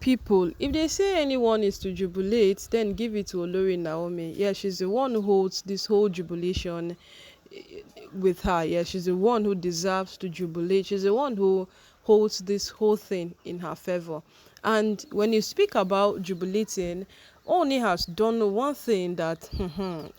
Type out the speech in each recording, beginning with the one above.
People, if they say anyone is to jubilate, then give it to Olori Naomi. Yeah, she's the one who holds this whole jubilation with her. Yeah, she's the one who deserves to jubilate. She's the one who holds this whole thing in her favor. And when you speak about jubilating, Oni has done one thing that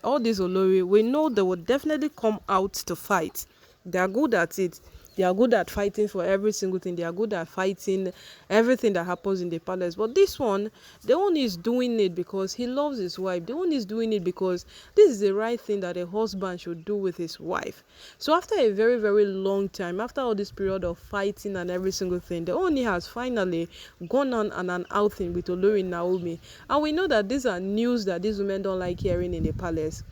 all these Olori, we know they will definitely come out to fight. They are good at it. They are good at fighting for every single thing. They are good at fighting everything that happens in the palace. But this one, the one is doing it because he loves his wife. The one is doing it because this is the right thing that a husband should do with his wife. So after a very, very long time, after all this period of fighting and every single thing, the Oni has finally gone on an outing with Olori Naomi. And we know that these are news that these women don't like hearing in the palace.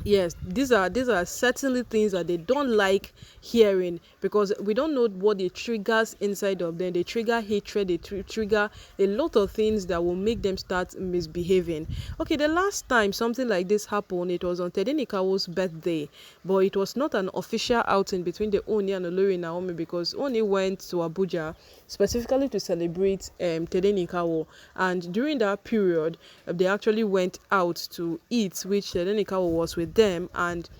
Yes, these are certainly things that they don't like hearing, because we don't know what it triggers inside of them. They trigger hatred, they trigger a lot of things that will make them start misbehaving. Okay, the last time something like this happened, it was on Tedenikawo's birthday, but it was not an official outing between the Oni and Olori Naomi, because Oni went to Abuja specifically to celebrate Tedenikawo, and during that period they actually went out to eat, which Tedenikawo was with them. And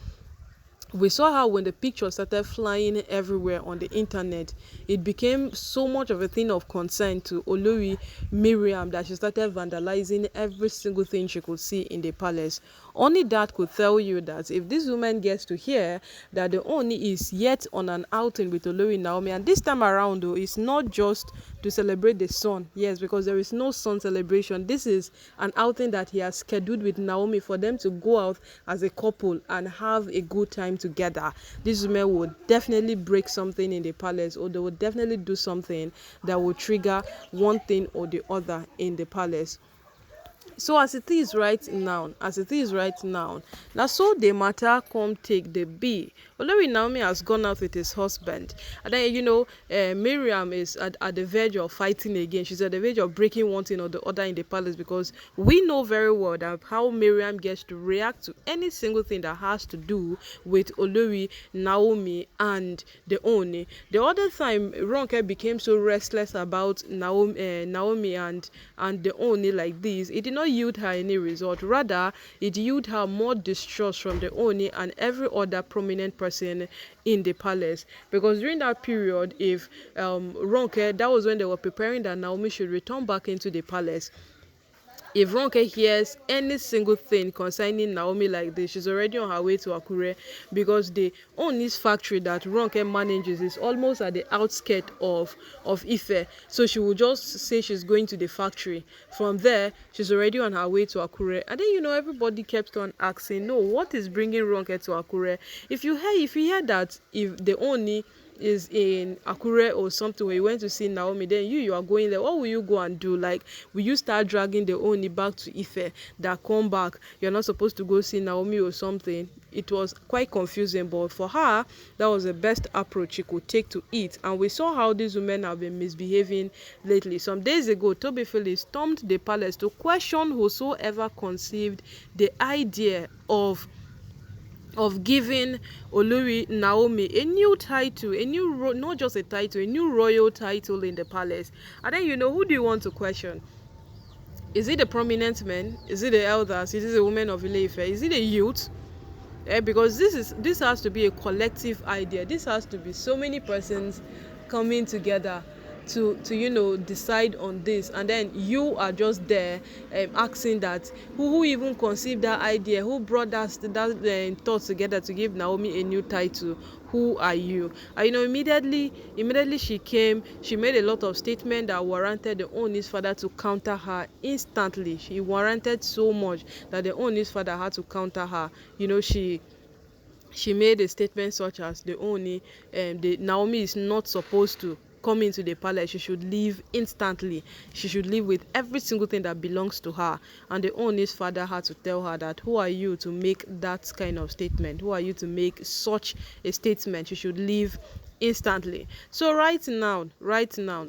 we saw how when the picture started flying everywhere on the internet, it became so much of a thing of concern to Olori Miriam that she started vandalizing every single thing she could see in the palace. Only that could tell you that if this woman gets to hear that the Oni is yet on an outing with Olori Naomi, and this time around though, it's not just to celebrate the son. Yes, because there is no son celebration. This is an outing that he has scheduled with Naomi for them to go out as a couple and have a good time together. These women would definitely break something in the palace, or they would definitely do something that will trigger one thing or the other in the palace. So as it is right now, now so the matter come take the be. Olori Naomi has gone out with his husband, and then Miriam is at the verge of fighting again. She's at the verge of breaking one thing or the other in the palace, because we know very well that how Miriam gets to react to any single thing that has to do with Olori Naomi and the Oni. The other time Ronke became so restless about Naomi and the Oni like this, it did not yield her any result. Rather, it yielded her more distrust from the Oni and every other prominent person in the palace. Because during that period, if Ronke, that was when they were preparing that Naomi should return back into the palace. If Ronke hears any single thing concerning Naomi like this, she's already on her way to Akure, because the Oni's factory that Ronke manages is almost at the outskirts of Ife. So she will just say she's going to the factory. From there, she's already on her way to Akure. And then, everybody kept on asking, no, what is bringing Ronke to Akure? If you hear that if the Oni is in Akure or something where you went to see Naomi, then you are going there, what will you go and do? Like, will you start dragging the Oni back to Ife, that come back, you're not supposed to go see Naomi or something? It was quite confusing, but for her, that was the best approach she could take to it. And we saw how these women have been misbehaving lately. Some days ago, Toby Phillips stormed the palace to question whosoever conceived the idea of giving Olori Naomi a new title, not just a title, a new royal title in the palace. And then, who do you want to question? Is it the prominent men? Is it the elders? Is it the women of Ile-Ife? Is it the youth? Because this has to be a collective idea. This has to be so many persons coming together to decide on this, and then you are just there asking that who even conceived that idea, who brought that thought together to give Naomi a new title. Who are you? And immediately she came, she made a lot of statements that warranted the Oni's father to counter her instantly. She warranted so much that the Oni's father had to counter her. She made a statement such as the Naomi is not supposed to come into the palace. She should leave instantly. She should leave with every single thing that belongs to her. And the Oni's father had to tell her that, who are you to make that kind of statement? Who are you to make such a statement? She should leave instantly. So right now,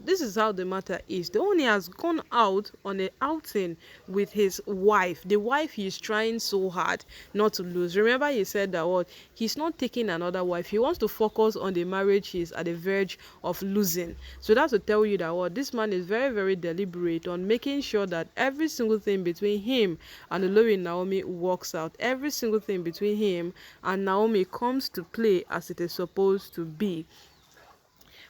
this is how the matter is. The only has gone out on a outing with his wife, the wife he's trying so hard not to lose. Remember, he said that what, he's not taking another wife, he wants to focus on the marriage he's at the verge of losing. So that's to tell you that what, this man is very, very deliberate on making sure that every single thing between him and Olori Naomi works out. Every single thing between him and Naomi comes to play as it is supposed to be.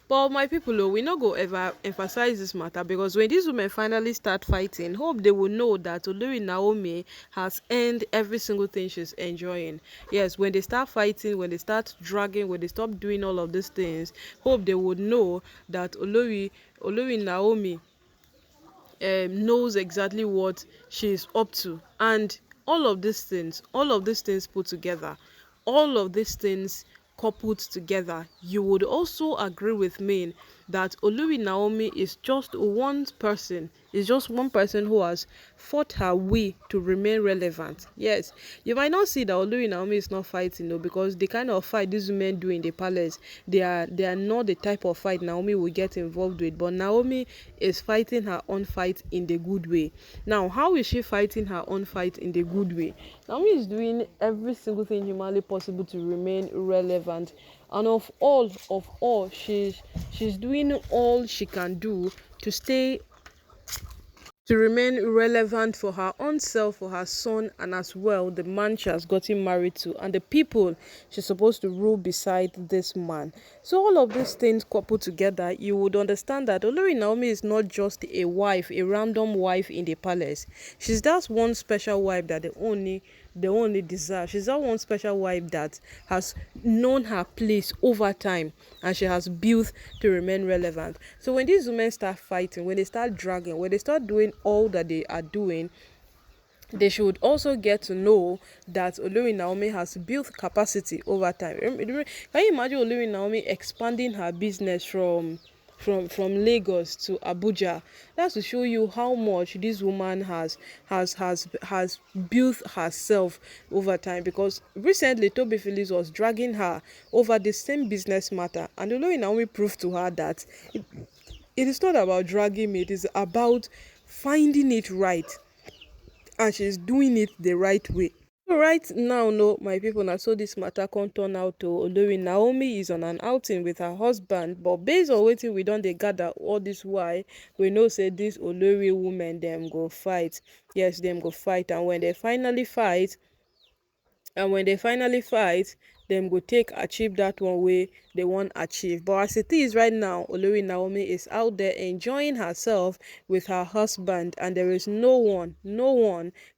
But my people, oh, we no go ever emphasize this matter, because when these women finally start fighting, hope they will know that Olori Naomi has earned every single thing she's enjoying. Yes, when they start fighting, when they start dragging, when they stop doing all of these things, hope they would know that Olori Naomi knows exactly what she's up to. And all of these things put together, all of these things coupled together, you would also agree with me that Olori Naomi is just one person who has fought her way to remain relevant. Yes, you might not see that Olori Naomi is not fighting though, because the kind of fight these women do in the palace, they are not the type of fight Naomi will get involved with. But Naomi is fighting her own fight in the good way. Now, how is she fighting her own fight in the good way? Naomi is doing every single thing humanly possible to remain relevant, and of all, she's doing all she can do to stay to remain relevant for her own self, for her son, and as well the man she has gotten married to, and the people she's supposed to rule beside this man. So all of these things coupled together, you would understand that Olori Naomi is not just a wife, a random wife in the palace. She's that one special wife that they only deserve. She's that one special wife that has known her place over time, and she has built to remain relevant. So when these women start fighting, when they start dragging, when they start doing all that they are doing, they should also get to know that Olori Naomi has built capacity over time. Can you imagine Olori Naomi expanding her business from Lagos to Abuja? That's to show you how much this woman has built herself over time. Because recently Toby Phillips was dragging her over the same business matter, and Olori Naomi proved to her that it is not about dragging me, it is about finding it right, and she's doing it the right way. So right now, no, my people, na so this matter come turn out to Olori Naomi is on an outing with her husband, but based on wetin we don dey gather all this while, we know say this Olori women dem go fight. Yes, dem go fight, and when they finally fight, dem go take achieve that one way they wan achieve. But as it is right now, Olori Naomi is out there enjoying herself with her husband, and there is no one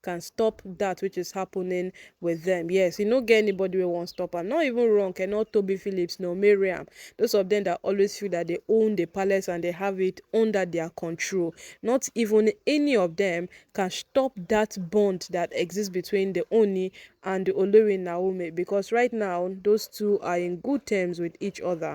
can stop that which is happening with them. Yes, you no get anybody wey wan stop am, not even wrong, not Toby Phillips, no Mariam. Those of them that always feel that they own the palace and they have it under their control, not even any of them can stop that bond that exists between the Oni and the Olori Naomi, because right now those two are in good terms with each other.